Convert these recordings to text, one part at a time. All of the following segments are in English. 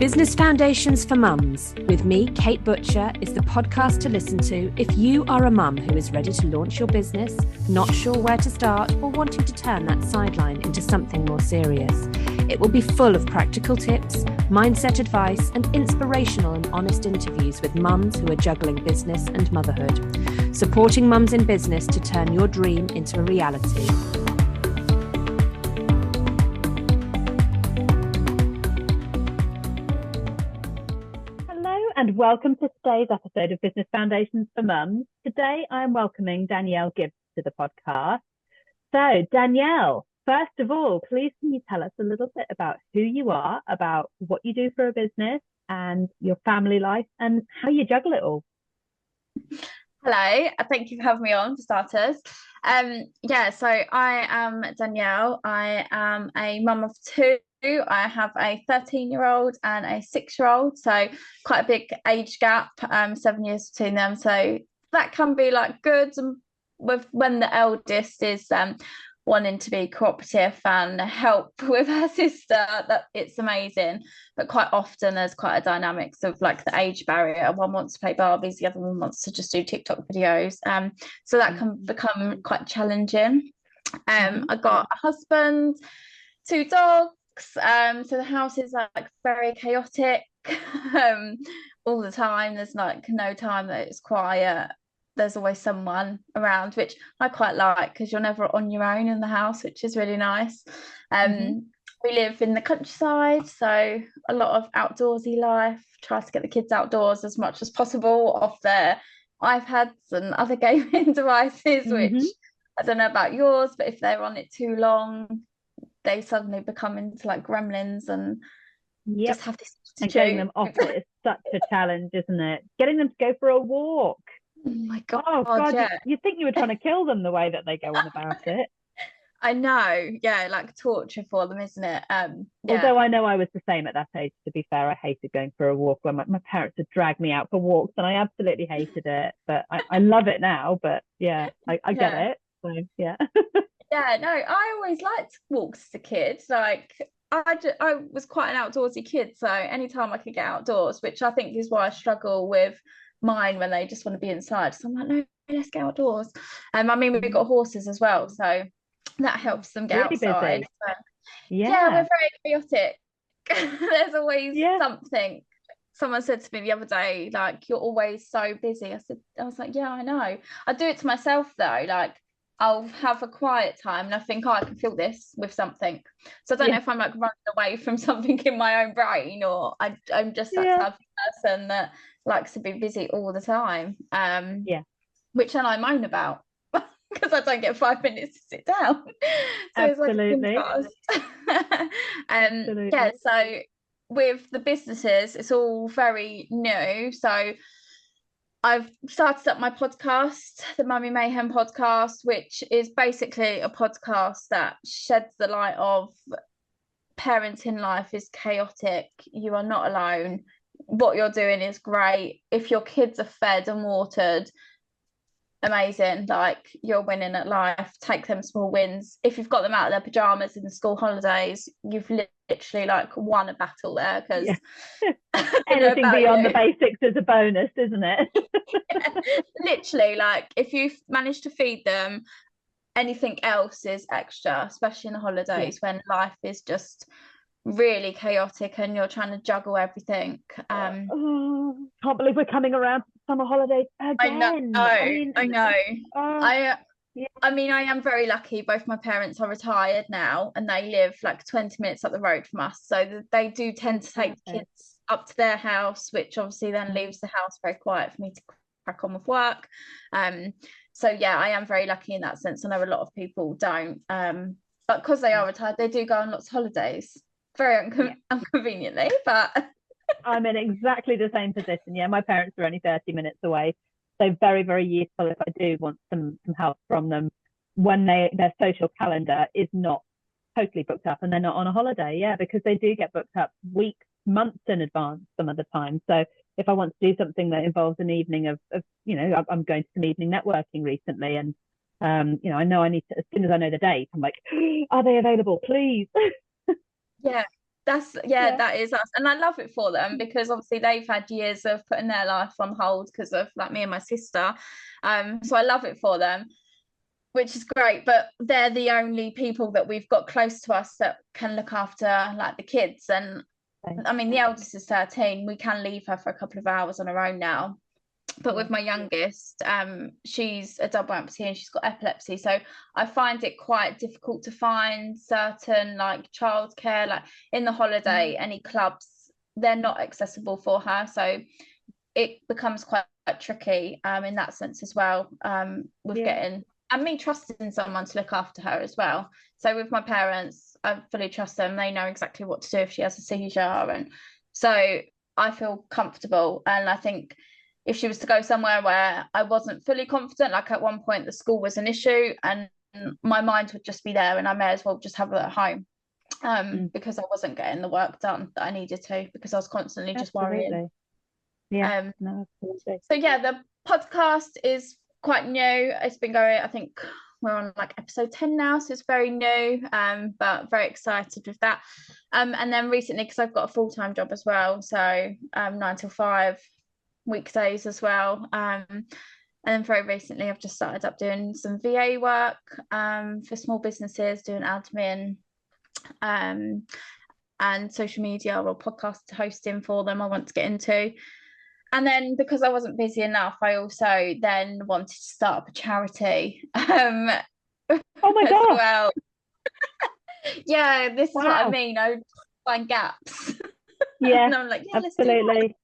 Business Foundations for Mums, with me, Kate Butcher, is the podcast to listen to if you are a mum who is ready to launch your business, not sure where to start, or wanting to turn that sideline into something more serious. It will be full of practical tips, mindset advice, and inspirational and honest interviews with mums who are juggling business and motherhood, supporting mums in business to turn your dream into a reality. And welcome to today's episode of Business Foundations for Mums. Today I'm welcoming Danielle Gibbs to the podcast. So Danielle, first of all, please can you tell us a little bit about who you are, about what you do for a business and your family life and how you juggle it all? Hello, thank you for having me on for starters. So I am Danielle. I am a mum of two. I have a 13-year-old and a 6-year-old, so quite a big age gap, 7 years between them. So that can be like good with when the eldest is wanting to be cooperative and help with her sister. That it's amazing, but quite often there's quite a dynamics of like the age barrier. One wants to play Barbies, the other one wants to just do TikTok videos. So that can become quite challenging. I got a husband, 2 dogs. So the house is like very chaotic all the time. There's like no time that it's quiet. There's always someone around, which I quite like because you're never on your own in the house, which is really nice. We live in the countryside, so a lot of outdoorsy life. Try to get the kids outdoors as much as possible off their iPads and other gaming devices, which I don't know about yours, but if they're on it too long, they suddenly become into like gremlins and just have this and getting them off it is such a challenge, isn't it? Getting them to go for a walk. Oh my god, yeah. You think you were trying to kill them the way that they go on about it. I know, yeah, like torture for them, isn't it? Although I know I was the same at that age, to be fair. I hated going for a walk when my parents would drag me out for walks, and I absolutely hated it, but I love it now. But yeah, I get it, so yeah. Yeah, no, I always liked walks as a kid. Like I was quite an outdoorsy kid, so anytime I could get outdoors, which I think is why I struggle with mine when they just want to be inside. So I'm like, no, let's get outdoors. I mean, we've got horses as well, so that helps them get outside. So, yeah, we're very chaotic. There's always something. Someone said to me the other day, like, you're always so busy. I was like, yeah, I know. I do it to myself though, like I'll have a quiet time and I think, I can feel this with something. So I don't know if I'm like running away from something in my own brain, or I'm just that type of person that likes to be busy all the time. Which then I moan about because I don't get 5 minutes to sit down. So absolutely. It's like absolutely. So with the businesses, it's all very new. So I've started up my podcast, the Mummy Mayhem podcast, which is basically a podcast that sheds the light of parenting life is chaotic. You are not alone. What you're doing is great. If your kids are fed and watered, amazing. Like, you're winning at life. Take them small wins. If you've got them out of their pajamas in the school holidays, you've literally like won a battle there, because anything beyond the basics is a bonus, isn't it? Literally, like if you've managed to feed them, anything else is extra, especially in the holidays when life is just really chaotic and you're trying to juggle everything. Can't believe we're coming around to summer holidays again. I know. I mean, I am very lucky. Both my parents are retired now and they live like 20 minutes up the road from us. So they do tend to take the kids up to their house, which obviously then leaves the house very quiet for me to crack on with work. So yeah, I am very lucky in that sense. I know a lot of people don't. But because they are retired, they do go on lots of holidays. Very inconveniently, but... I'm in exactly the same position. Yeah, my parents are only 30 minutes away. So very, very useful if I do want some help from them when their social calendar is not totally booked up and they're not on a holiday. Yeah, because they do get booked up weeks, months in advance some of the time. So if I want to do something that involves an evening of I'm going to some evening networking recently, and I know I need to, as soon as I know the date, I'm like, are they available, please? Yeah. That is us, and I love it for them, because obviously they've had years of putting their life on hold because of like me and my sister, so I love it for them, which is great. But they're the only people that we've got close to us that can look after like the kids. And I mean, the eldest is 13, we can leave her for a couple of hours on her own now, but with my youngest, she's a double amputee and she's got epilepsy, so I find it quite difficult to find certain like childcare, like in the holiday, any clubs, they're not accessible for her, so it becomes quite tricky in that sense as well, with getting, and me trusting someone to look after her as well. So with my parents, I fully trust them, they know exactly what to do if she has a seizure, and so I feel comfortable. And I think if she was to go somewhere where I wasn't fully confident, like at one point the school was an issue and my mind would just be there, and I may as well just have her at home, because I wasn't getting the work done that I needed to, because I was constantly just worrying. Yeah. No, absolutely. So yeah, the podcast is quite new. It's been going, I think we're on like episode 10 now, so it's very new, but very excited with that. And then recently, because I've got a full-time job as well, so 9 till 5 weekdays as well, and then very recently I've just started up doing some VA work for small businesses, doing admin and social media or podcast hosting for them I want to get into. And then because I wasn't busy enough, I also then wanted to start up a charity. Oh my gosh. Well. Yeah, this is what I mean. I find gaps. Yeah, and I'm like, yeah, absolutely.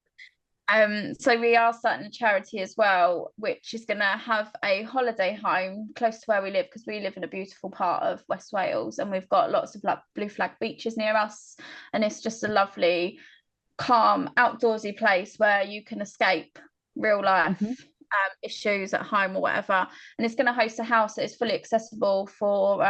So we are starting a charity as well, which is going to have a holiday home close to where we live, because we live in a beautiful part of West Wales and we've got lots of like blue flag beaches near us, and it's just a lovely, calm, outdoorsy place where you can escape real life issues at home or whatever. And it's going to host a house that is fully accessible for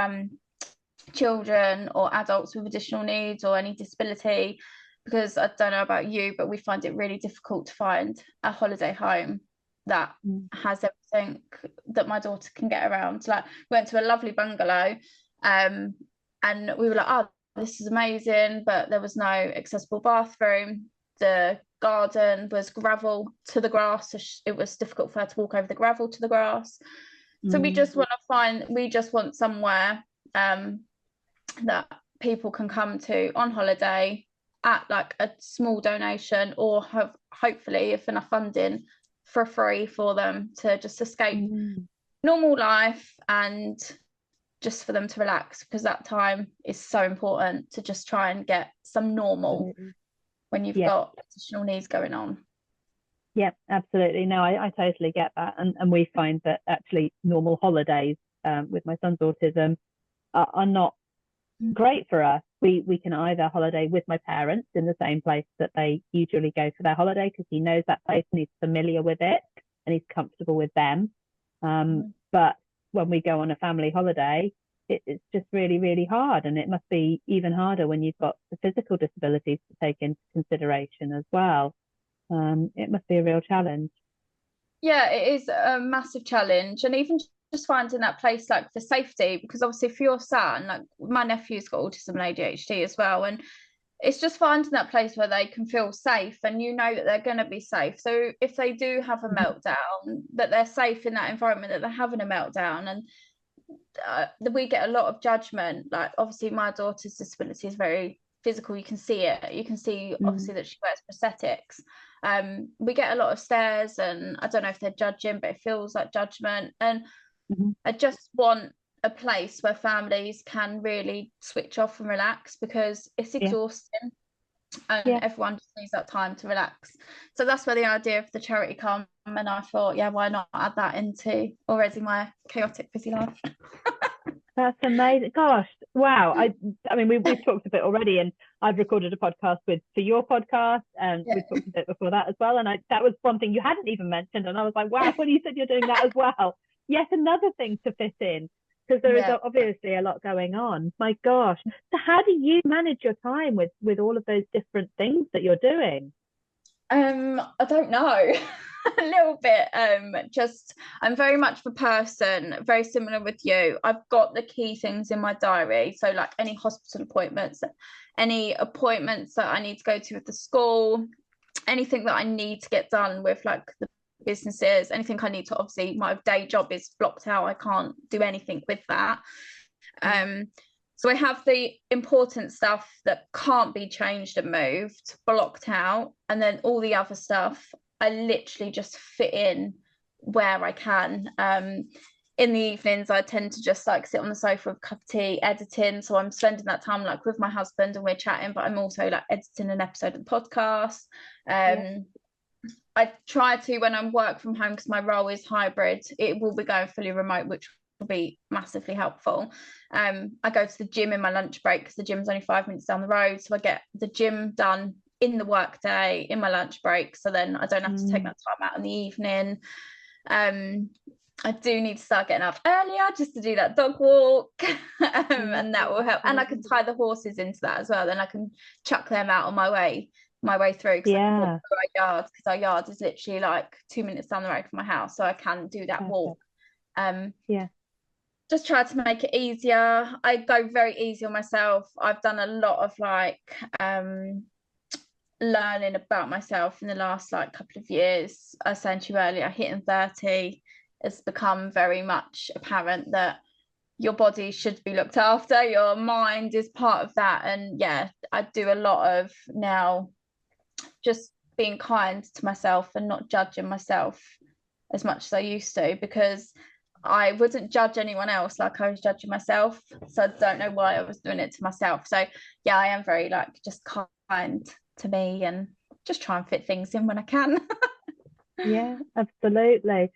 children or adults with additional needs or any disability, because I don't know about you, but we find it really difficult to find a holiday home that has everything that my daughter can get around. Like, we went to a lovely bungalow, and we were like, oh, this is amazing, but there was no accessible bathroom. The garden was gravel to the grass, so it was difficult for her to walk over the gravel to the grass. So we just want somewhere that people can come to on holiday at like a small donation, or have hopefully, if enough funding, for free for them to just escape normal life and just for them to relax, because that time is so important to just try and get some normal when you've got additional needs going on. Yeah, absolutely. No, I totally get that. And we find that actually normal holidays with my son's autism are not great for us. We can either holiday with my parents in the same place that they usually go for their holiday, because he knows that place and he's familiar with it and he's comfortable with them. But when we go on a family holiday, it's just really, really hard. And it must be even harder when you've got the physical disabilities to take into consideration as well. It must be a real challenge. Yeah, it is a massive challenge. And even just finding that place like for safety, because obviously for your son, like my nephew's got autism and ADHD as well, and it's just finding that place where they can feel safe and you know that they're going to be safe. So if they do have a meltdown, that they're safe in that environment, that they're having a meltdown. And we get a lot of judgment. Like, obviously my daughter's disability is very physical, you can see it, you can see obviously that she wears prosthetics. We get a lot of stares, and I don't know if they're judging, but it feels like judgment. And I just want a place where families can really switch off and relax, because it's exhausting and everyone just needs that time to relax. So that's where the idea of the charity come, and I thought, yeah, why not add that into already my chaotic busy life. That's amazing. Gosh, wow. I mean, we've talked a bit already, and I've recorded a podcast for your podcast, and we've talked a bit before that as well. And that was one thing you hadn't even mentioned, and I was like, wow, when you said you're doing that as well, yet another thing to fit in, because there is obviously a lot going on. My gosh. So how do you manage your time with all of those different things that you're doing? I don't know. a little bit. Just I'm very much the person, very similar with you. I've got the key things in my diary. So like any hospital appointments, any appointments that I need to go to with the school, anything that I need to get done with like the businesses, anything I need to, obviously my day job is blocked out. I can't do anything with that. So I have the important stuff that can't be changed and moved blocked out, and then all the other stuff I literally just fit in where I can. In the evenings I tend to just like sit on the sofa with a cup of tea editing, so I'm spending that time like with my husband and we're chatting, but I'm also like editing an episode of the podcast. I try to, when I'm work from home, because my role is hybrid, it will be going fully remote, which will be massively helpful. I go to the gym in my lunch break because the gym's only 5 minutes down the road, so I get the gym done in the work day in my lunch break, so then I don't have to take that time out in the evening. I do need to start getting up earlier just to do that dog walk, and that will help. And I can tie the horses into that as well, then I can chuck them out on my way through, because I can walk through our yard, because our yard is literally like 2 minutes down the road from my house, so I can do that walk. Just try to make it easier. I go very easy on myself. I've done a lot of like learning about myself in the last like couple of years. I was saying to you earlier, hitting 30, it's become very much apparent that your body should be looked after, your mind is part of that. And yeah, I do a lot of now just being kind to myself and not judging myself as much as I used to, because I wouldn't judge anyone else like I was judging myself. So I don't know why I was doing it to myself. So yeah, I am very like just kind to me and just try and fit things in when I can. Yeah, absolutely.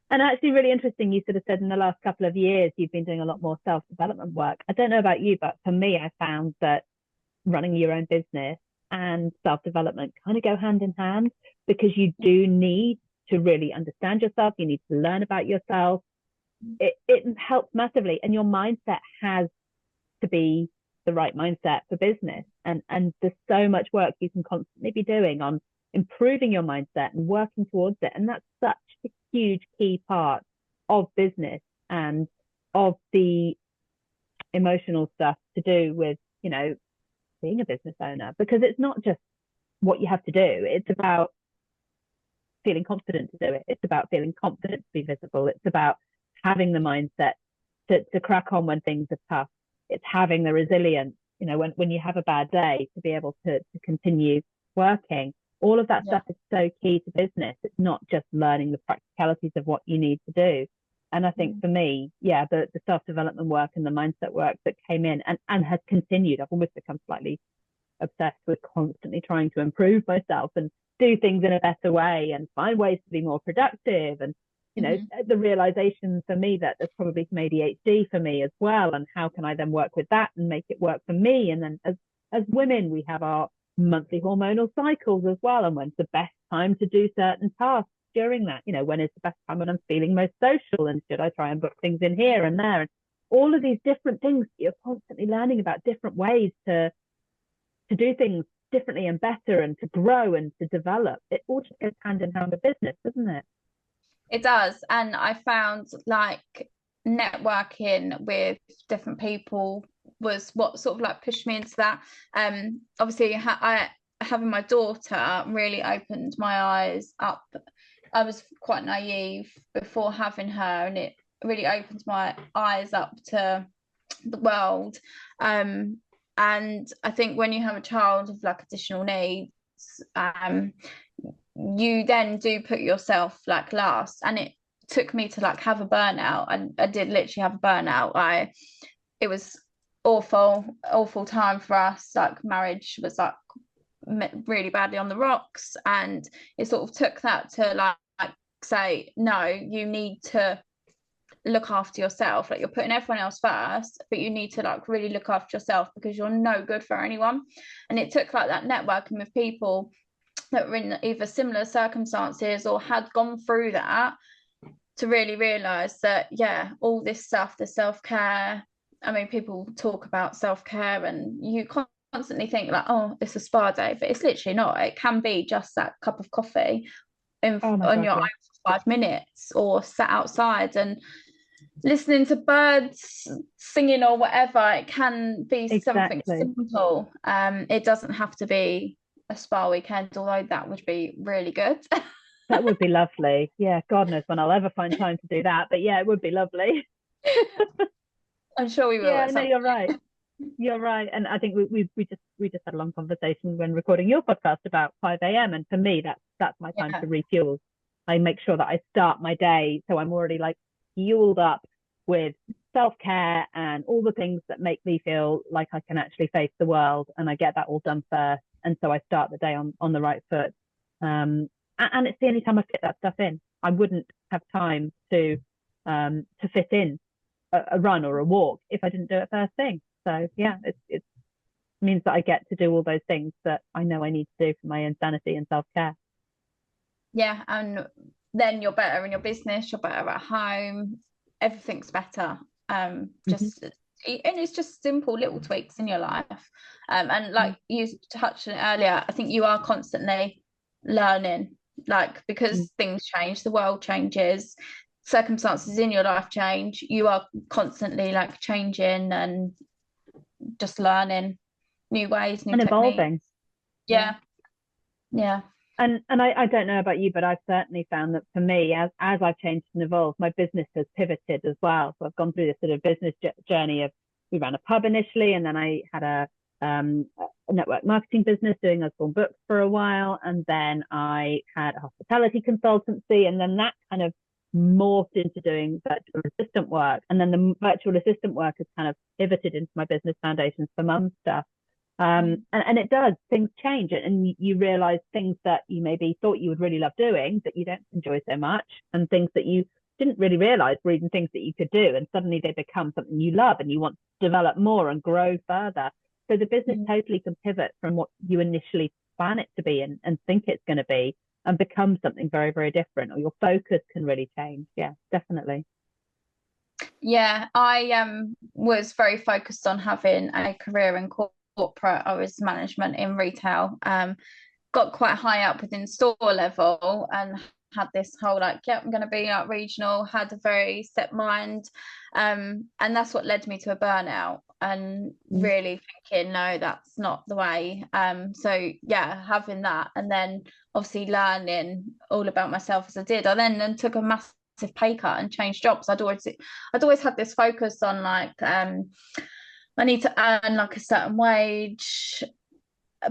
And actually really interesting, you sort of said in the last couple of years you've been doing a lot more self-development work. I don't know about you, but for me, I found that running your own business and self-development kind of go hand in hand, because you do need to really understand yourself. You need to learn about yourself. It helps massively, and your mindset has to be the right mindset for business. And there's so much work you can constantly be doing on improving your mindset and working towards it. And that's such a huge key part of business and of the emotional stuff to do with, you know, being a business owner, because it's not just what you have to do. It's about feeling confident to do it. It's about feeling confident to be visible. It's about having the mindset to crack on when things are tough. It's having the resilience, you know, when you have a bad day, to be able to continue working. All of that stuff is so key to business. It's not just learning the practicalities of what you need to do. And I think for me, the self-development work and the mindset work that came in and has continued, I've almost become slightly obsessed with constantly trying to improve myself and do things in a better way and find ways to be more productive. And you know, the realization for me that there's probably some ADHD for me as well, and how can I then work with that and make it work for me. And then as women, we have our monthly hormonal cycles as well, and when's the best time to do certain tasks during that, you know, when is the best time when I'm feeling most social, and should I try and book things in here and there, and all of these different things. You're constantly learning about different ways to do things differently and better, and to grow and to develop. It all just goes hand in hand with business, doesn't it? It does. And I found like networking with different people was what sort of like pushed me into that. Obviously having my daughter really opened my eyes up. I was quite naive before having her, and it really opened my eyes up to the world. And I think when you have a child with like additional needs, you then do put yourself like last. And it took me to like have a burnout, and I did literally have a burnout. It was awful time for us. Like marriage was like really badly on the rocks, and it sort of took that to like say, no, you need to look after yourself. Like, you're putting everyone else first, but you need to like really look after yourself, because you're no good for anyone. And it took like that networking with people that were in either similar circumstances or had gone through that, to really realize that all this stuff, the self-care, I mean, people talk about self-care and you constantly think like, oh, it's a spa day, but it's literally not. It can be just that cup of coffee on your own for 5 minutes, or sat outside and listening to birds singing or whatever. It can be something simple. It doesn't have to be a spa weekend, although that would be really good. That would be lovely. Yeah, God knows when I'll ever find time to do that, but yeah, it would be lovely. I'm sure we will. Yeah, no, you're right. You're right. And I think we just had a long conversation when recording your podcast about 5 a.m. And for me, that's my time to refuel. I make sure that I start my day so I'm already like fueled up with self-care and all the things that make me feel like I can actually face the world, and I get that all done first. And so I start the day on the right foot. And it's the only time I fit that stuff in. I wouldn't have time to fit in a run or a walk if I didn't do it first thing. So yeah, it means that I get to do all those things that I know I need to do for my own sanity and self-care. Yeah, and then you're better in your business, you're better at home, everything's better. Just and it's just simple little tweaks in your life. And like you touched on earlier, I think you are constantly learning, like, because things change, the world changes, circumstances in your life change, you are constantly like changing and just learning new ways, new and techniques. Evolving. Yeah. And I don't know about you, but I've certainly found that for me, as I've changed and evolved, my business has pivoted as well. So I've gone through this sort of business journey of, we ran a pub initially, and then I had a network marketing business doing Osborne Books for a while, and then I had a hospitality consultancy, and then that kind of morphed into doing virtual assistant work, and then the virtual assistant work has kind of pivoted into my business foundations for mum stuff. And it does, things change, and you realize things that you maybe thought you would really love doing that you don't enjoy so much, and things that you didn't really realize were even things that you could do, and suddenly they become something you love and you want to develop more and grow further. So the business totally can pivot from what you initially plan it to be and think it's going to be, and become something very, very different, or your focus can really change. Yeah, definitely. Yeah, I was very focused on having a career in corporate. I was management in retail, got quite high up within store level, and had this whole like, I'm going to be like regional, had a very set mind, and that's what led me to a burnout, and really thinking, no, that's not the way. So yeah, having that, and then obviously learning all about myself as I did. I then took a massive pay cut and changed jobs. I'd always had this focus on like, I need to earn like a certain wage,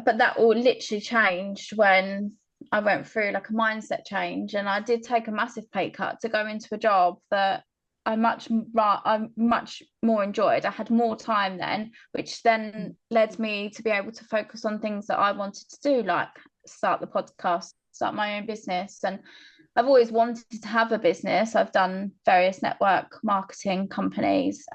but that all literally changed when I went through like a mindset change, and I did take a massive pay cut to go into a job that I much more enjoyed. I had more time then, which then led me to be able to focus on things that I wanted to do, like start the podcast, start my own business. And I've always wanted to have a business. I've done various network marketing companies.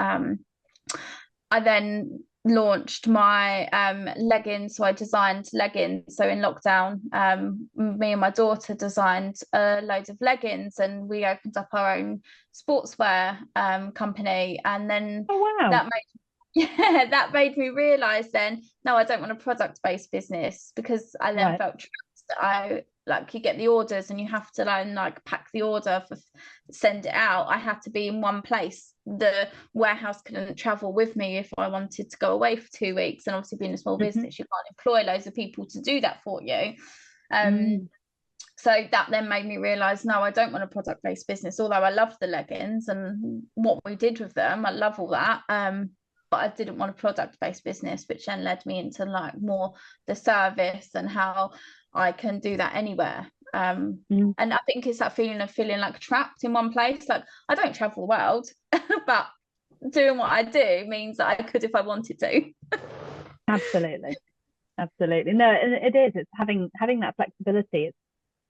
I then launched my leggings, so I designed leggings. So in lockdown, me and my daughter designed loads of leggings, and we opened up our own sportswear company. And then that made me realize then, no, I don't want a product-based business, because I then felt trapped. You get the orders and you have to like pack the order for send it out. I had to be in one place. The warehouse couldn't travel with me if I wanted to go away for 2 weeks, and obviously being a small business, you can't employ loads of people to do that for you. So that then made me realize, no, I don't want a product-based business, although I love the leggings and what we did with them. I love all that, but I didn't want a product-based business, which then led me into like more the service and how I can do that anywhere. And I think it's that feeling of feeling like trapped in one place. Like, I don't travel the world, but doing what I do means that I could if I wanted to. Absolutely. No, it is. It's having that flexibility. It's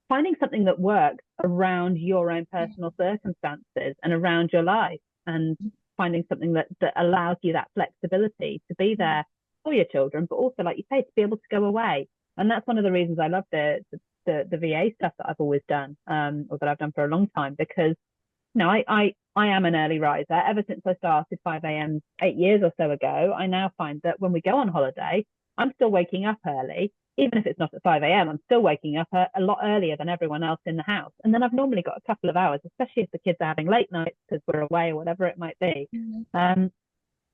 finding something that works around your own personal circumstances and around your life, and finding something that allows you that flexibility to be there for your children, but also, like you say, to be able to go away. And that's one of the reasons I love the VA stuff that I've always done, or that I've done for a long time, because I am an early riser. Ever since I started 5 a.m. 8 years or so ago, I now find that when we go on holiday, I'm still waking up early, even if it's not at 5 a.m., I'm still waking up a lot earlier than everyone else in the house. And then I've normally got a couple of hours, especially if the kids are having late nights because we're away or whatever it might be.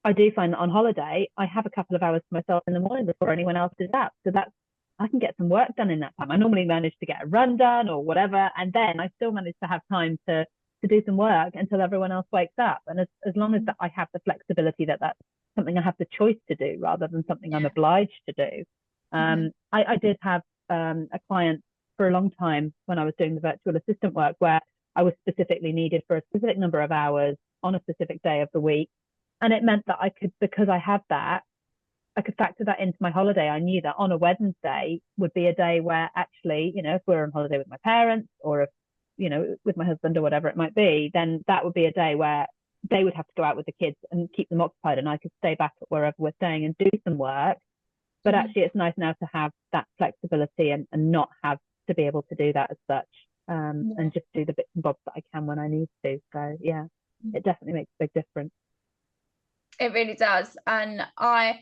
I do find that on holiday, I have a couple of hours to myself in the morning before anyone else is up. So I can get some work done in that time. I normally manage to get a run done or whatever. And then I still manage to have time to do some work until everyone else wakes up. And as long as that I have the flexibility that that's something I have the choice to do rather than something I'm obliged to do. I did have a client for a long time when I was doing the virtual assistant work where I was specifically needed for a specific number of hours on a specific day of the week. And it meant that I could, because I had that, I could factor that into my holiday. I knew that on a Wednesday would be a day where actually, you know, if we're on holiday with my parents or if, you know, with my husband or whatever it might be, then that would be a day where they would have to go out with the kids and keep them occupied and I could stay back at wherever we're staying and do some work. But actually it's nice now to have that flexibility and not have to be able to do that as such, and just do the bits and bobs that I can when I need to. So yeah, it definitely makes a big difference. It really does. And I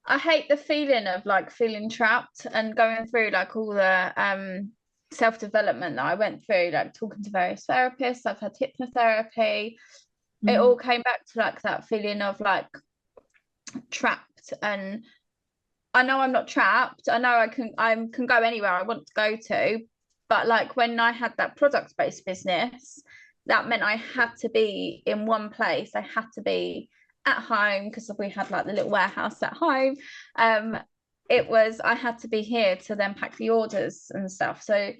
hate the feeling of like feeling trapped and going through like all the self-development that I went through, like talking to various therapists. I've had hypnotherapy. It all came back to like that feeling of like trapped. And I know I'm not trapped. I know I can go anywhere I want to go to. But like when I had that product-based business, that meant I had to be in one place. I had to be at home because we had like the little warehouse at home. I had to be here to then pack the orders and stuff. So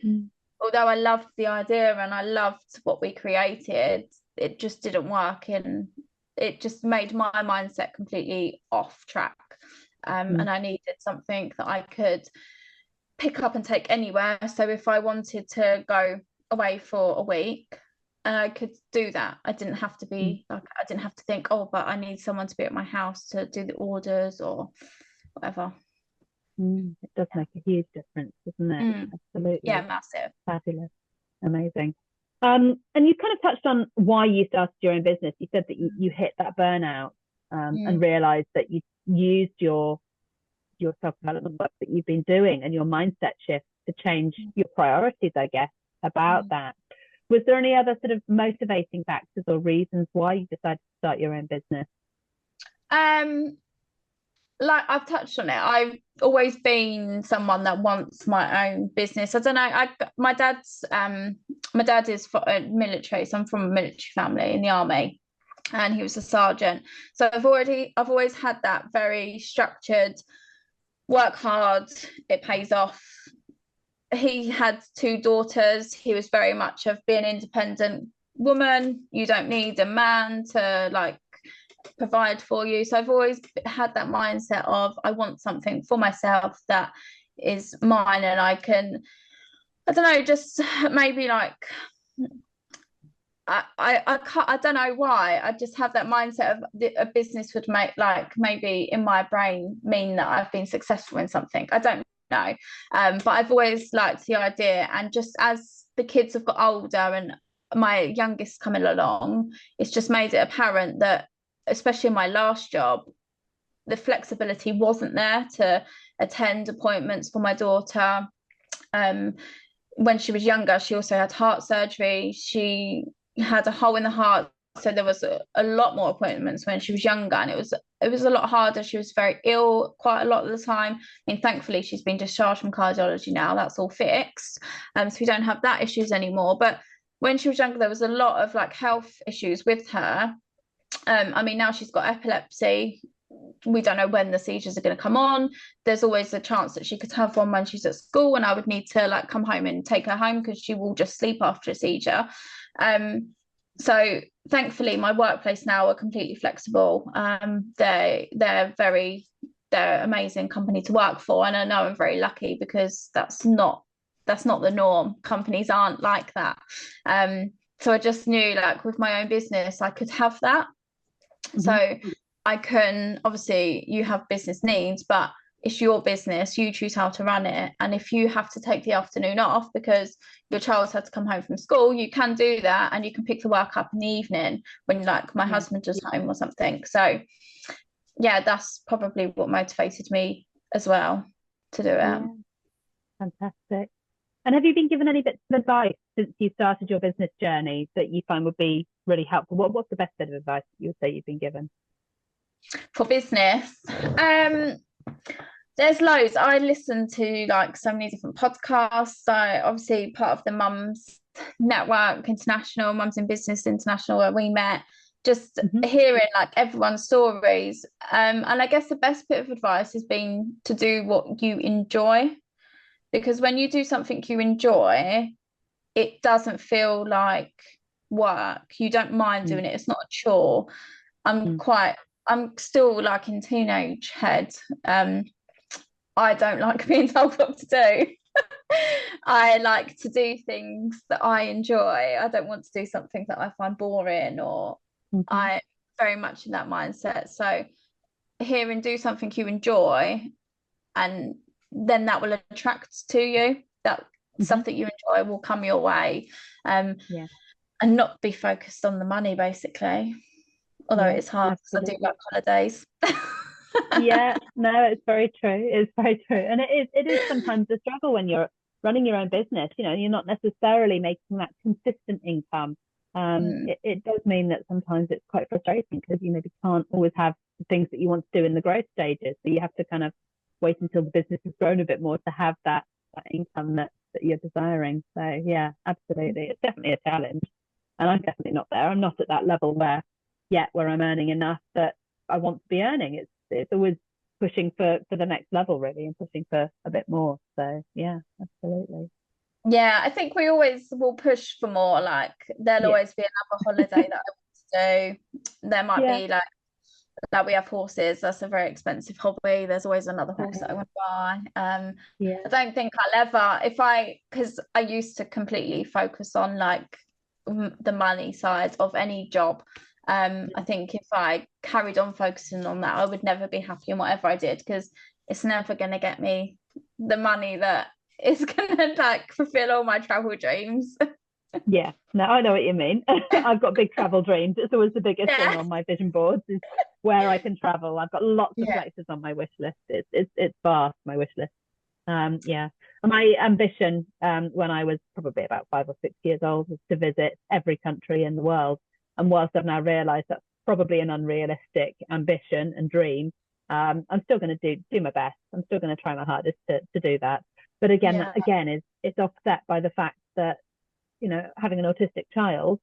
although I loved the idea and I loved what we created, it just didn't work, and it just made my mindset completely off track. And I needed something that I could pick up and take anywhere. So if I wanted to go away for a week, and I could do that. I didn't have to be like, I didn't have to think, oh, but I need someone to be at my house to do the orders or whatever. It does make a huge difference, doesn't it? Absolutely. Yeah, massive. Fabulous. Amazing. And you kind of touched on why you started your own business. You said that you hit that burnout and realized that you used your self-development work that you've been doing and your mindset shift to change your priorities, I guess, about that. Was there any other sort of motivating factors or reasons why you decided to start your own business? Like I've touched on it, I've always been someone that wants my own business. I don't know. My dad is military, so I'm from a military family in the army, and he was a sergeant. So I've always had that very structured, work hard, it pays off. He had 2 daughters. He was very much of being an independent woman. You don't need a man to like provide for you. So I've always had that mindset of I want something for myself that is mine, and I can, I don't know, just maybe like I don't know why. I just have that mindset of a business would make, like, maybe in my brain mean that I've been successful in something. I don't know. But I've always liked the idea. And just as the kids have got older and my youngest coming along, it's just made it apparent that, especially in my last job, the flexibility wasn't there to attend appointments for my daughter. When she was younger, she also had heart surgery. She had a hole in the heart, so there was a lot more appointments when she was younger, and it was a lot harder. She was very ill quite a lot of the time. I mean, thankfully she's been discharged from cardiology now. That's all fixed, so we don't have that issues anymore. But when she was younger, there was a lot of like health issues with her. I mean, now she's got epilepsy. We don't know when the seizures are going to come on. There's always a chance that she could have one when she's at school, and I would need to like come home and take her home because she will just sleep after a seizure. So thankfully my workplace now are completely flexible. They're amazing company to work for, and I know I'm very lucky because that's not the norm. Companies aren't like that. So I just knew, like, with my own business I could have that. So I can, obviously you have business needs, but it's your business, you choose how to run it. And if you have to take the afternoon off because your child's had to come home from school, you can do that, and you can pick the work up in the evening when, like, my husband is home or something. So yeah, that's probably what motivated me as well. to do it. Yeah. Fantastic. And have you been given any bits of advice since you started your business journey that you find would be really helpful? What's the best bit of advice you would say you've been given? For business, there's loads. I listen to like so many different podcasts. I obviously part of the Mums Network International, Mums in Business International, where we met, just hearing like everyone's stories. And I guess the best bit of advice has been to do what you enjoy, because when you do something you enjoy, it doesn't feel like work. You don't mind doing it. It's not a chore. I'm still like in teenage head. I don't like being told what to do. I like to do things that I enjoy. I don't want to do something that I find boring, or I very much in that mindset. So hearing do something you enjoy, and then that will attract to you. That stuff that you enjoy will come your way. And not be focused on the money, basically. Although it's hard because I do like holidays. Yeah, no, it's very true. It's very true. And it is sometimes a struggle when you're running your own business. You know, you're not necessarily making that consistent income. It does mean that sometimes it's quite frustrating because you maybe can't always have the things that you want to do in the growth stages. So you have to kind of wait until the business has grown a bit more to have that income that you're desiring. So yeah, absolutely. It's definitely a challenge. And I'm definitely not there. I'm not at that level where I'm earning enough that I want to be earning. It's always pushing for the next level, really, and pushing for a bit more. So yeah, absolutely. Yeah, I think we always will push for more. Like there'll always be another holiday that I want to do. There might be like we have horses. That's a very expensive hobby. There's always another horse that I want to buy. I don't think I'll ever, because I used to completely focus on like the money side of any job. I think if I carried on focusing on that, I would never be happy in whatever I did, because it's never going to get me the money that is going to like fulfill all my travel dreams. Yeah, no, I know what you mean. I've got big travel dreams. It's always the biggest thing on my vision boards is where I can travel. I've got lots of places on my wish list. It's vast, my wish list. My ambition when I was probably about 5 or 6 years old was to visit every country in the world. And whilst I've now realised that's probably an unrealistic ambition and dream, I'm still going to do my best. I'm still going to try my hardest to do that. But again, it's offset by the fact that, you know, having an autistic child,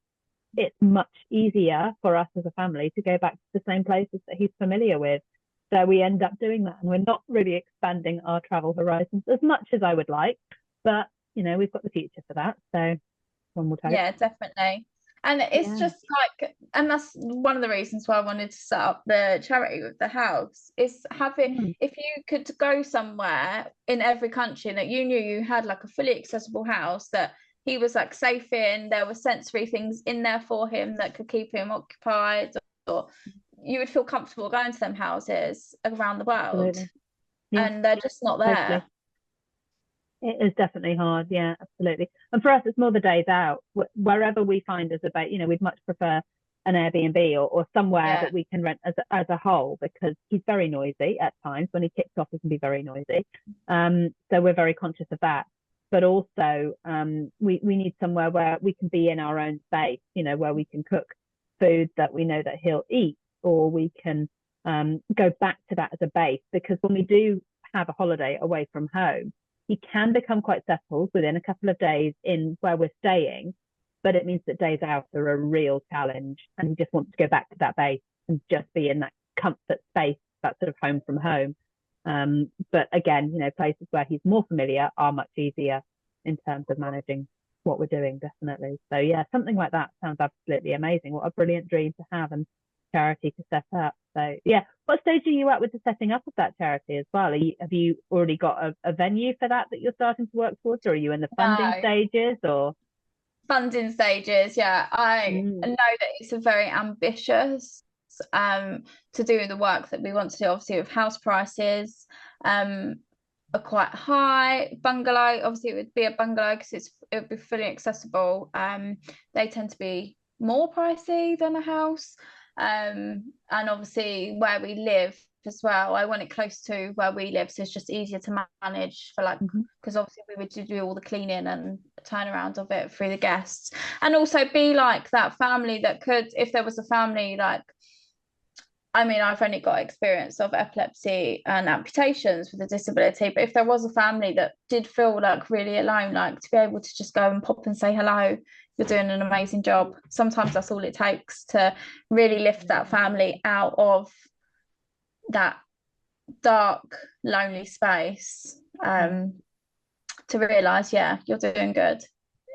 it's much easier for us as a family to go back to the same places that he's familiar with. So we end up doing that, and we're not really expanding our travel horizons as much as I would like. But, you know, we've got the future for that. So one would hope. Yeah, definitely. And it's just like, and that's one of the reasons why I wanted to set up the charity with the house, is having, if you could go somewhere in every country that you knew you had like a fully accessible house that he was like safe in, there were sensory things in there for him that could keep him occupied, or you would feel comfortable going to them houses around the world. And they're just not there. Totally. It is definitely hard. Yeah, absolutely. And for us, it's more the days out. Wherever we find as a base, you know, we'd much prefer an Airbnb or somewhere that we can rent as a whole, because he's very noisy at times. When he kicks off, he can be very noisy. So we're very conscious of that. But also, we need somewhere where we can be in our own space, you know, where we can cook food that we know that he'll eat, or we can go back to that as a base. Because when we do have a holiday away from home, he can become quite settled within a couple of days in where we're staying, but it means that days out are a real challenge, and he just wants to go back to that base and just be in that comfort space, that sort of home from home. But again, you know, places where he's more familiar are much easier in terms of managing what we're doing, definitely. So yeah, something like that sounds absolutely amazing. What a brilliant dream to have, and charity to set up. So yeah, what stage are you at with the setting up of that charity as well? Have you already got a venue for that you're starting to work towards, or are you in the funding stages? Or funding stages? I know that it's a very ambitious to do the work that we want to do. Obviously, with house prices are quite high. Bungalow, obviously it would be a bungalow because it would be fully accessible. They tend to be more pricey than a house. And obviously where we live as well. I want it close to where we live, so it's just easier to manage for like, because obviously we would do all the cleaning and turnaround of it through the guests, and also be like that family that could, if there was a family like, I mean, I've only got experience of epilepsy and amputations with a disability, but if there was a family that did feel like really alone, like to be able to just go and pop and say hello, you're doing an amazing job. Sometimes that's all it takes to really lift that family out of that dark, lonely space, to realise, yeah, you're doing good.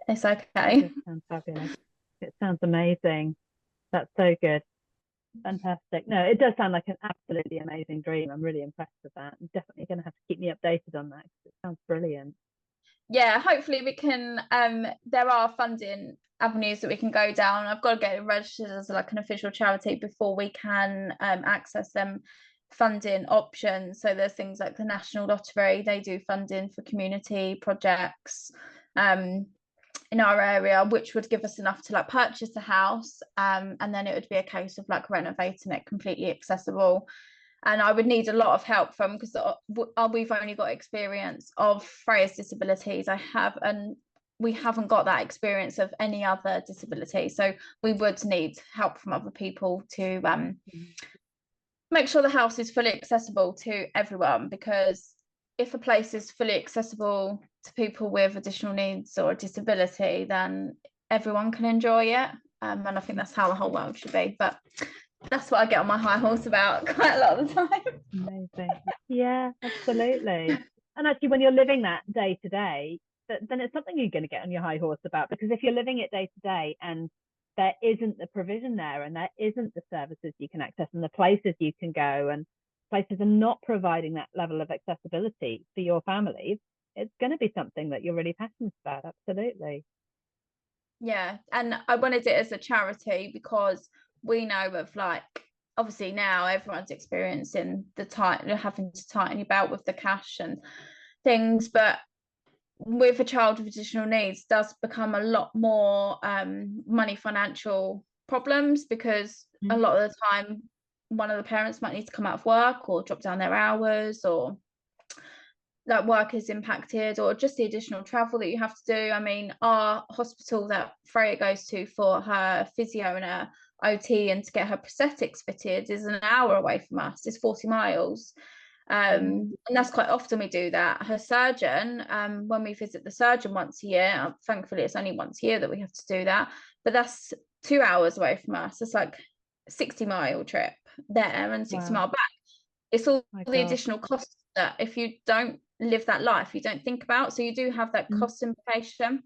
It's okay. It sounds fabulous. It sounds amazing. That's so good. Fantastic. No, it does sound like an absolutely amazing dream. I'm really impressed with that. I'm definitely going to have to keep me updated on that because it sounds brilliant. Yeah, hopefully we can, there are funding avenues that we can go down. I've got to get it registered as like an official charity before we can access them funding options. So there's things like the National Lottery, they do funding for community projects in our area, which would give us enough to like purchase a house, and then it would be a case of like renovating it completely accessible. And I would need a lot of help from, because we've only got experience of Freya's disabilities. And we haven't got that experience of any other disability, so we would need help from other people to make sure the house is fully accessible to everyone, because if a place is fully accessible to people with additional needs or a disability, then everyone can enjoy it. And I think that's how the whole world should be. But that's what I get on my high horse about quite a lot of the time. Amazing. Yeah, absolutely. And actually, when you're living that day to day, then it's something you're going to get on your high horse about, because if you're living it day to day and there isn't the provision there and there isn't the services you can access and the places you can go, and places are not providing that level of accessibility for your family, it's going to be something that you're really passionate about. Absolutely. Yeah, and I wanted it as a charity because we know of, like, obviously now everyone's experiencing having to tighten your belt with the cash and things, but with a child with additional needs does become a lot more money financial problems, because a lot of the time one of the parents might need to come out of work or drop down their hours, or that work is impacted, or just the additional travel that you have to do. I mean, our hospital that Freya goes to for her physio and her OT and to get her prosthetics fitted is an hour away from us. It's 40 miles. And that's quite often we do that. Her surgeon, when we visit the surgeon once a year, thankfully it's only once a year that we have to do that, but that's 2 hours away from us. It's like a 60-mile trip there and 60-mile back. It's all the additional costs that if you don't live that life, you don't think about. So you do have that cost implication.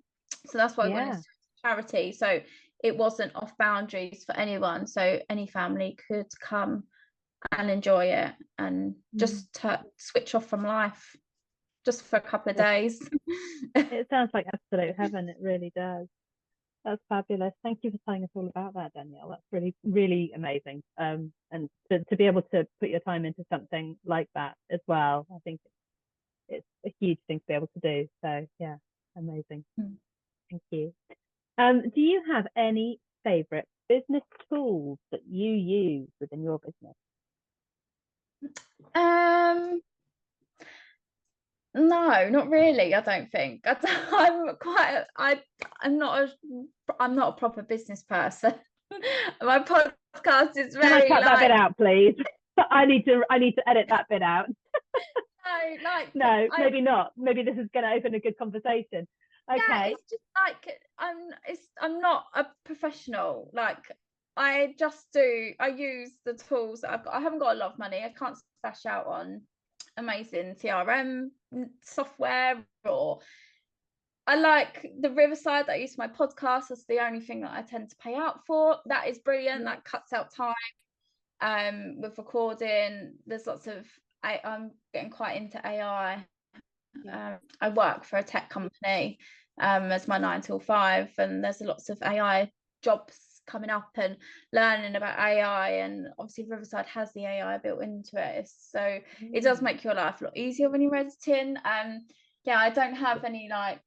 So that's why we wanted to do charity. So it wasn't off boundaries for anyone. So any family could come and enjoy it and just switch off from life just for a couple of days. It sounds like absolute heaven. It really does. That's fabulous. Thank you for telling us all about that, Danielle. That's really, really amazing. And to be able to put your time into something like that as well, I think it's a huge thing to be able to do. So yeah, amazing. Thank you. Do you have any favorite business tools that you use within your business? No, not really. I don't think. I'm not a proper business person. My podcast is very. Can I cut that bit out, please? I need to edit that bit out. No, maybe not. Maybe this is going to open a good conversation. Okay. Yeah, it's just like I'm not a professional. Like I use the tools that I've got. I haven't got a lot of money. I can't splash out on amazing CRM software, or I like the Riverside that I use for my podcast. That's the only thing that I tend to pay out for. That is brilliant. That cuts out time with recording. There's lots of I'm getting quite into AI. I work for a tech company as my 9 till 5, and there's lots of AI jobs coming up and learning about AI, and obviously Riverside has the AI built into it, so it does make your life a lot easier when you're editing. I don't have any like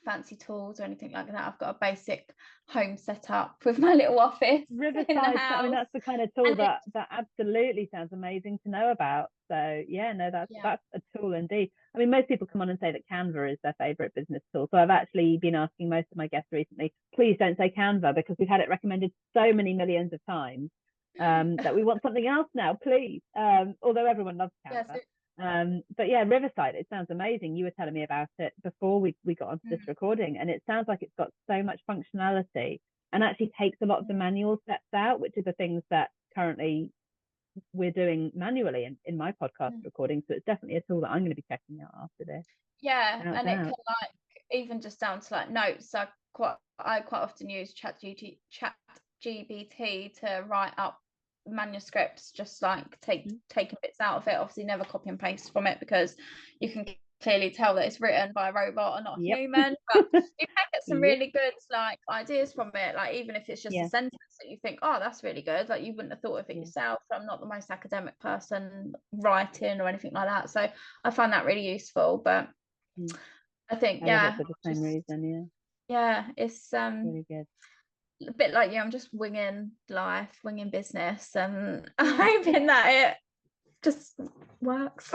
fancy tools or anything like that. I've got a basic home set up with my little office Riverside, in the house. I mean, that's the kind of tool And that absolutely sounds amazing to know about. So yeah, no, that's a tool indeed. I mean, most people come on and say that Canva is their favorite business tool. So I've actually been asking most of my guests recently, please don't say Canva, because we've had it recommended so many millions of times that we want something else now, please. Although everyone loves Canva. But yeah, Riverside, it sounds amazing. You were telling me about it before we got onto this recording, and it sounds like it's got so much functionality and actually takes a lot of the manual steps out, which are the things that currently we're doing manually in my podcast recording. So it's definitely a tool that I'm going to be checking out after this. And it can, like, even just down to like notes. I quite often use ChatGPT to write up manuscripts, just like taking bits out of it. Obviously never copy and paste from it, because you can clearly tell that it's written by a robot and not a human, but you can get some really good like ideas from it, like even if it's just a sentence that you think, oh, that's really good, like you wouldn't have thought of it yourself. I'm not the most academic person writing or anything like that, so I find that really useful. But I think for the same reason. It's really good. A bit like you, I'm just winging life, winging business, and I'm hoping that it just works.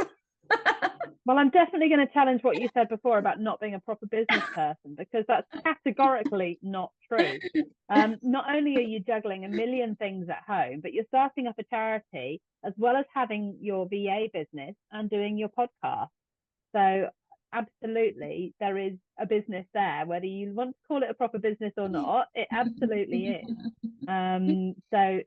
Well, I'm definitely going to challenge what you said before about not being a proper business person, because that's categorically not true. Not only are you juggling a million things at home, but you're starting up a charity as well as having your VA business and doing your podcast. So absolutely, there is a business there, whether you want to call it a proper business or not. It absolutely is. So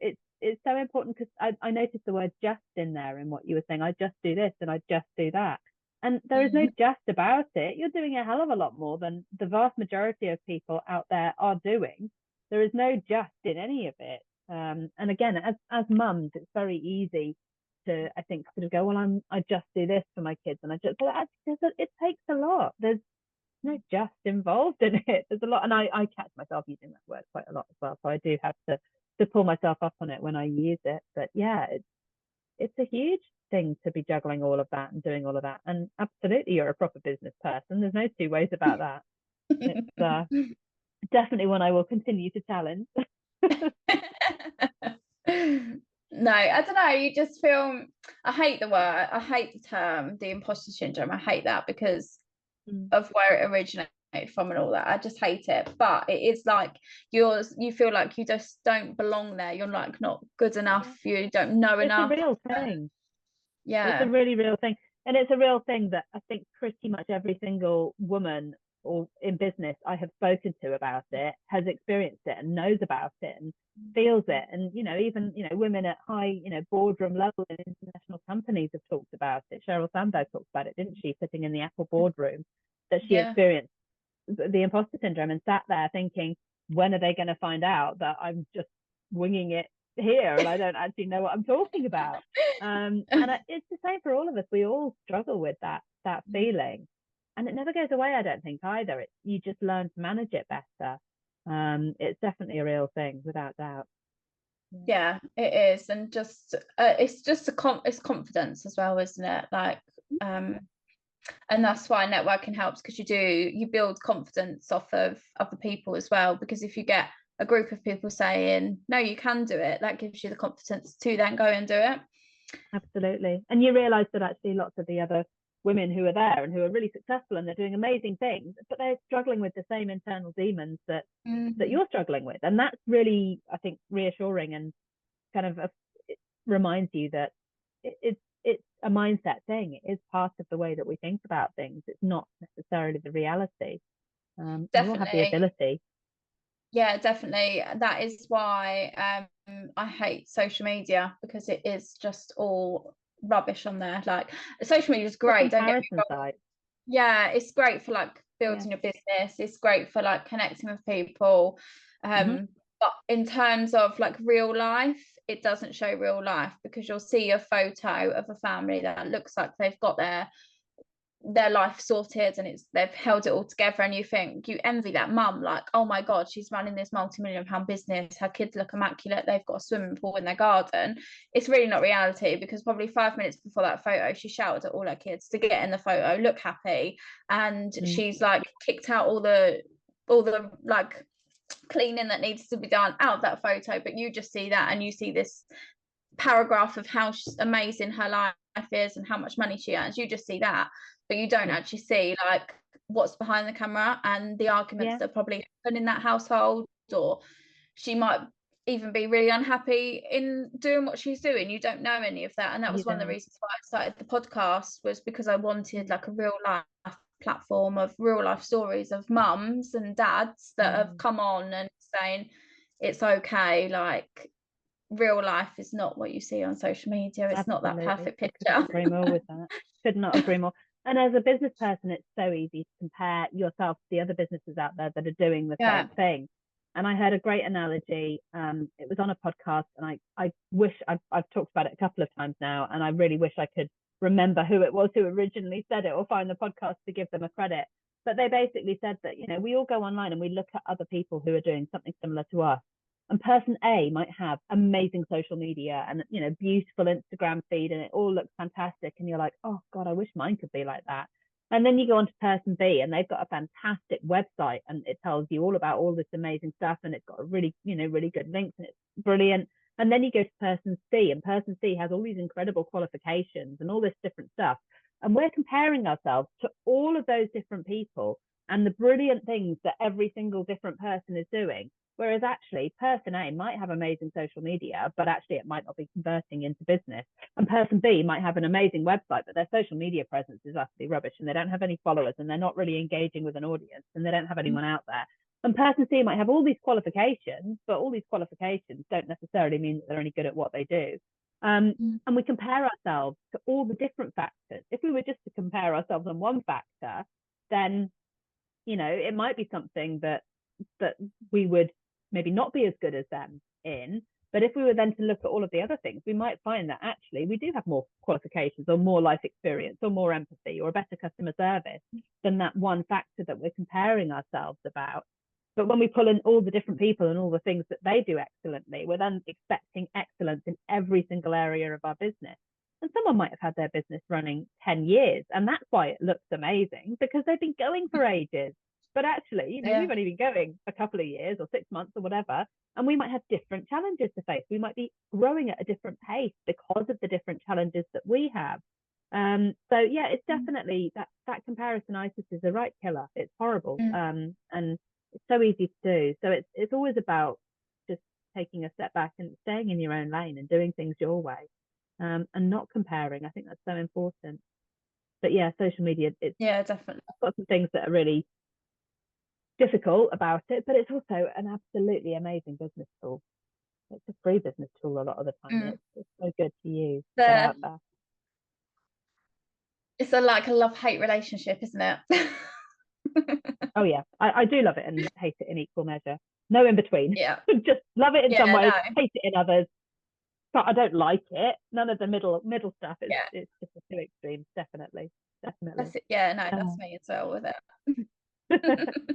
it's so important, because I noticed the word just in there in what you were saying. I just do this and I just do that. And there is no just about it. You're doing a hell of a lot more than the vast majority of people out there are doing. There is no just in any of it. And again, as mums, it's very easy to, I think, sort of go, well, I just do this for my kids, and it takes a lot. There's no just involved in it. There's a lot, and I catch myself using that word quite a lot as well. So I do have to pull myself up on it when I use it. But yeah, it's a huge thing to be juggling all of that and doing all of that. And absolutely, you're a proper business person. There's no two ways about that. It's definitely one I will continue to challenge. No, I don't know. You just feel, I hate the term, the imposter syndrome. I hate that because of where it originated from and all that. I just hate it. But it is like you feel like you just don't belong there. You're like not good enough. You don't know enough. It's a real thing. Yeah. It's a really real thing. And it's a real thing that I think pretty much every single woman or in business I have spoken to about it has experienced it and knows about it and feels it. And even women at high boardroom level in international companies have talked about it. Sheryl Sandberg talked about it, didn't she, sitting in the Apple boardroom, that she experienced the imposter syndrome and sat there thinking, when are they going to find out that I'm just winging it here and I don't actually know what I'm talking about? And it's the same for all of us. We all struggle with that feeling, and it never goes away, I don't think, either. You just learn to manage it better. It's definitely a real thing, without doubt. Yeah, it is. And just it's just it's confidence as well, isn't it? Like and that's why networking helps, because you build confidence off of other people as well, because if you get a group of people saying, no, you can do it, that gives you the confidence to then go and do it. Absolutely. And you realize that actually lots of the other women who are there and who are really successful and they're doing amazing things, but they're struggling with the same internal demons that you're struggling with. And that's really, I think, reassuring, and kind of it reminds you that it's a mindset thing. It is part of the way that we think about things. It's not necessarily the reality. We all have the ability. Yeah, definitely. That is why I hate social media, because it is just all rubbish on there. Like, social media is great. Don't get me wrong. Yeah, it's great for like building your business. It's great for like connecting with people. But in terms of like real life, it doesn't show real life, because you'll see a photo of a family that looks like they've got their their life sorted and they've held it all together, and you envy that mum, like, oh my god, she's running this multi-million-pound business, her kids look immaculate, they've got a swimming pool in their garden. It's really not reality, because probably 5 minutes before that photo she shouted at all her kids to get in the photo, look happy, and she's like kicked out all the like cleaning that needs to be done out of that photo. But you just see that, and you see this paragraph of how amazing her life is and how much money she earns. You just see that, but you don't actually see like what's behind the camera and the arguments that probably happen in that household, or she might even be really unhappy in doing what she's doing. You don't know any of that, and that was one of the reasons why I started the podcast, was because I wanted like a real life platform of real life stories of mums and dads that have come on and saying it's okay, like real life is not what you see on social media. It's not that perfect picture. I couldn't agree more with that. Could not agree more. And as a business person, it's so easy to compare yourself to the other businesses out there that are doing the same thing. And I heard a great analogy. It was on a podcast, and I wish I've talked about it a couple of times now, and I really wish I could remember who it was who originally said it, or find the podcast to give them a credit. But they basically said that, you know, we all go online and we look at other people who are doing something similar to us. And person A might have amazing social media and, you know, beautiful Instagram feed, and it all looks fantastic. And you're like, oh God, I wish mine could be like that. And then you go on to person B, and they've got a fantastic website, and it tells you all about all this amazing stuff, and it's got a really, you know, really good links, and it's brilliant. And then you go to person C, and person C has all these incredible qualifications and all this different stuff. And we're comparing ourselves to all of those different people and the brilliant things that every single different person is doing. Whereas actually person A might have amazing social media, but actually it might not be converting into business. And person B might have an amazing website, but their social media presence is utterly rubbish, and they don't have any followers, and they're not really engaging with an audience, and they don't have anyone out there. And person C might have all these qualifications, but all these qualifications don't necessarily mean that they're any good at what they do. And we compare ourselves to all the different factors. If we were just to compare ourselves on one factor, then, you know, it might be something that we would maybe not be as good as them in. But if we were then to look at all of the other things, we might find that actually we do have more qualifications, or more life experience, or more empathy, or a better customer service than that one factor that we're comparing ourselves about. But when we pull in all the different people and all the things that they do excellently, we're then expecting excellence in every single area of our business. And someone might have had their business running 10 years, and that's why it looks amazing, because they've been going for ages. But actually, you know, we've only been going a couple of years or 6 months or whatever, and we might have different challenges to face. We might be growing at a different pace because of the different challenges that we have. So yeah, it's definitely that comparisonitis is a right killer. It's horrible, and it's so easy to do. So it's always about just taking a step back and staying in your own lane and doing things your way, and not comparing. I think that's so important. But yeah, social media, it's definitely got some things that are really difficult about it, but it's also an absolutely amazing business tool. It's a free business tool a lot of the time. It's so good to use. Get out there. It's like a love-hate relationship, isn't it? Oh yeah, I do love it and hate it in equal measure. No in between. Yeah. Just love it in some ways, hate it in others. But I don't like it. None of the middle stuff. It's just the two extremes. Definitely. That's it. Yeah, no, that's me as well with it.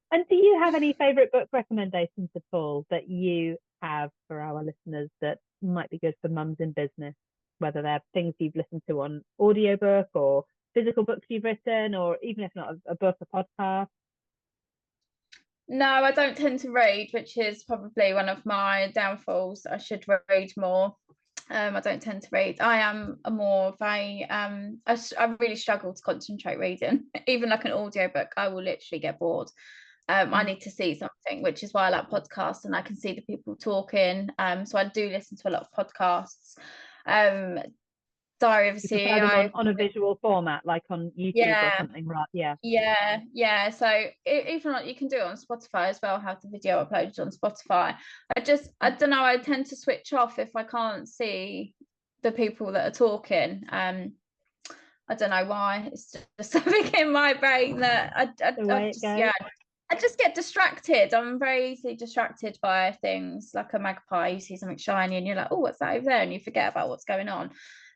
And do you have any favorite book recommendations at all that you have for our listeners that might be good for mums in business, whether they're things you've listened to on audiobook or physical books you've written, or even if not a book, a podcast? No, I don't tend to read, which is probably one of my downfalls. I should read more. I don't tend to read. I am more of a I really struggle to concentrate reading. Even like an audiobook, I will literally get bored. I need to see something, which is why I like podcasts, and I can see the people talking. So I do listen to a lot of podcasts. Diary of a CEO on a visual format, like on YouTube or something, right? Yeah. So even like you can do it on Spotify as well, have the video uploaded on Spotify. I don't know, I tend to switch off if I can't see the people that are talking. I don't know why. It's just something in my brain that I just get distracted. I'm very easily distracted by things, like a magpie. You see something shiny and you're like, oh, what's that over there? And you forget about what's going on.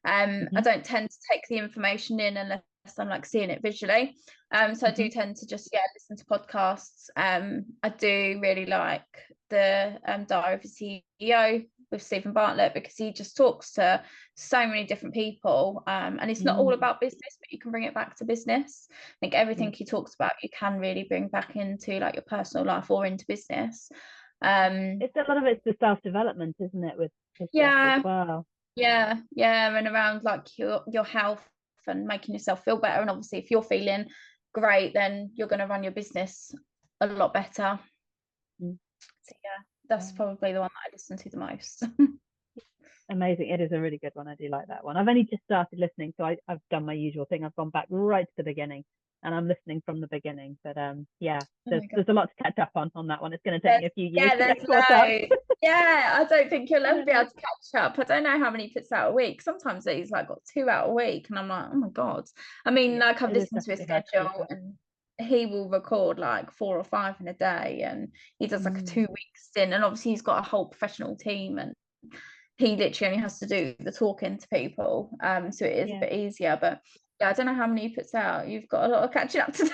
I don't tend to take the information in unless I'm like seeing it visually. So I do tend to just listen to podcasts. I do really like the Diary of a CEO with Stephen Bartlett, because he just talks to so many different people, and it's not all about business, but you can bring it back to business. I think everything he talks about you can really bring back into like your personal life or into business. It's a lot of it's the self-development, isn't it, with as well? And around like your health and making yourself feel better, and obviously if you're feeling great, then you're going to run your business a lot better. So that's probably the one that I listen to the most. Amazing. It is a really good one. I do like that one. I've only just started listening, so I've done my usual thing. I've gone back right to the beginning, and I'm listening from the beginning. But there's a lot to catch up on that one. It's going to take me a few years to get caught up. I don't think you'll ever be able to catch up. I don't know how many he puts out a week. Sometimes he's like got 2 out a week, and I'm like, oh my god. I mean, like I've listened to his schedule, and he will record like 4 or 5 in a day, and he does like a 2-week stint, and obviously he's got a whole professional team, and he literally only has to do the talking to people, so it is a bit easier. But I don't know how many he puts out. You've got a lot of catching up to do.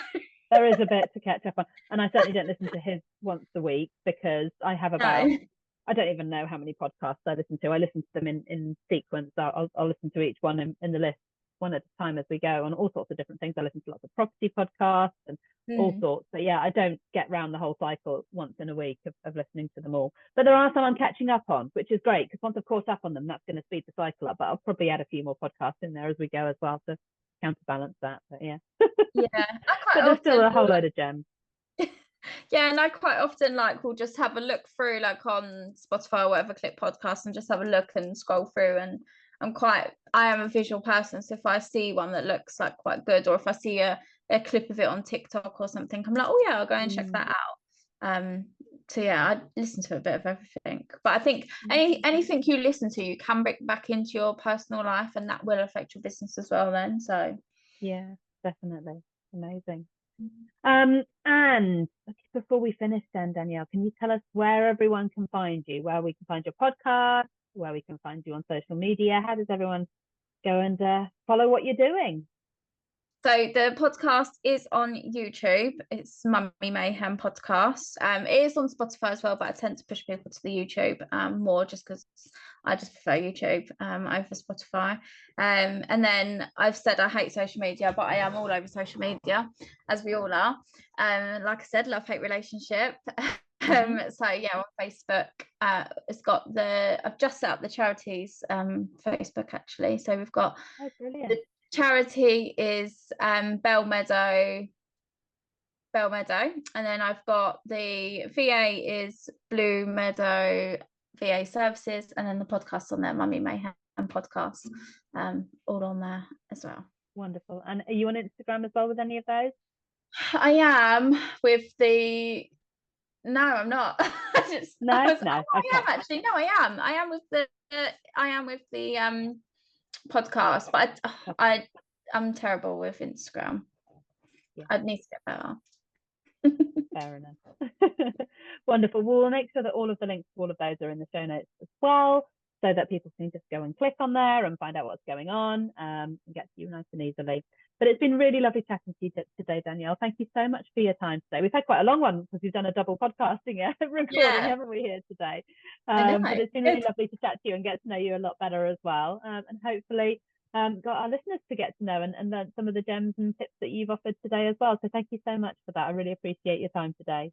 There is a bit to catch up on, and I certainly don't listen to his once a week, because I have about I don't even know how many podcasts I listen to. I listen to them in sequence. I'll listen to each one in the list one at a time as we go, on all sorts of different things. I listen to lots of property podcasts and all sorts. But I don't get round the whole cycle once in a week of listening to them all. But there are some I'm catching up on, which is great, because once I've caught up on them, that's going to speed the cycle up. But I'll probably add a few more podcasts in there as we go as well to counterbalance that. But but there's still a whole load of gems. And I quite often will just have a look through on Spotify or whatever, click podcasts, and just have a look and scroll through. And I am a visual person, so if I see one that looks like quite good, or if I see a clip of it on TikTok or something, I'm like, I'll go and check that out. I listen to a bit of everything, but I think anything you listen to, you can bring back into your personal life, and that will affect your business as well then. So definitely. Amazing. And before we finish then, Danielle, can you tell us where everyone can find you, where we can find your podcast, where we can find you on social media? How does everyone go and follow what you're doing? So the podcast is on YouTube. It's Mummy Mayhem podcast. It is on Spotify as well, but I tend to push people to the YouTube more, just because I just prefer YouTube over Spotify. And then I've said I hate social media, but I am all over social media, as we all are. Like I said, love-hate relationship. So on Facebook, it's got I've just set up the charities Facebook actually. So we've got the charity is Bell Meadow, and then I've got the VA is Blue Meadow VA Services, and then the podcast on there, Mummy Mayhem podcast, all on there as well. Wonderful. And are you on Instagram as well with any of those? I am with the No, I'm not. I am with the podcast, but I'm terrible with Instagram. I'd need to get better. Fair enough. Wonderful. We'll make sure that all of the links to all of those are in the show notes as well, so that people can just go and click on there and find out what's going on, and get to you nice and easily. But it's been really lovely chatting to you today, Danielle. Thank you so much for your time today. We've had quite a long one because we've done a double podcasting recording, haven't we, here today? But it's been really lovely to chat to you and get to know you a lot better as well. And hopefully got our listeners to get to know and learn some of the gems and tips that you've offered today as well. So thank you so much for that. I really appreciate your time today.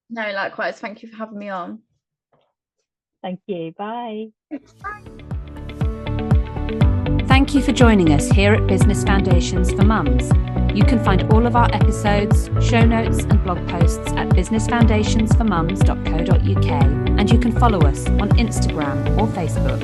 No, likewise. Thank you for having me on. Thank you. Bye. Bye. Thank you for joining us here at Business Foundations for Mums. You can find all of our episodes, show notes and blog posts at businessfoundationsformums.co.uk, and you can follow us on Instagram or Facebook.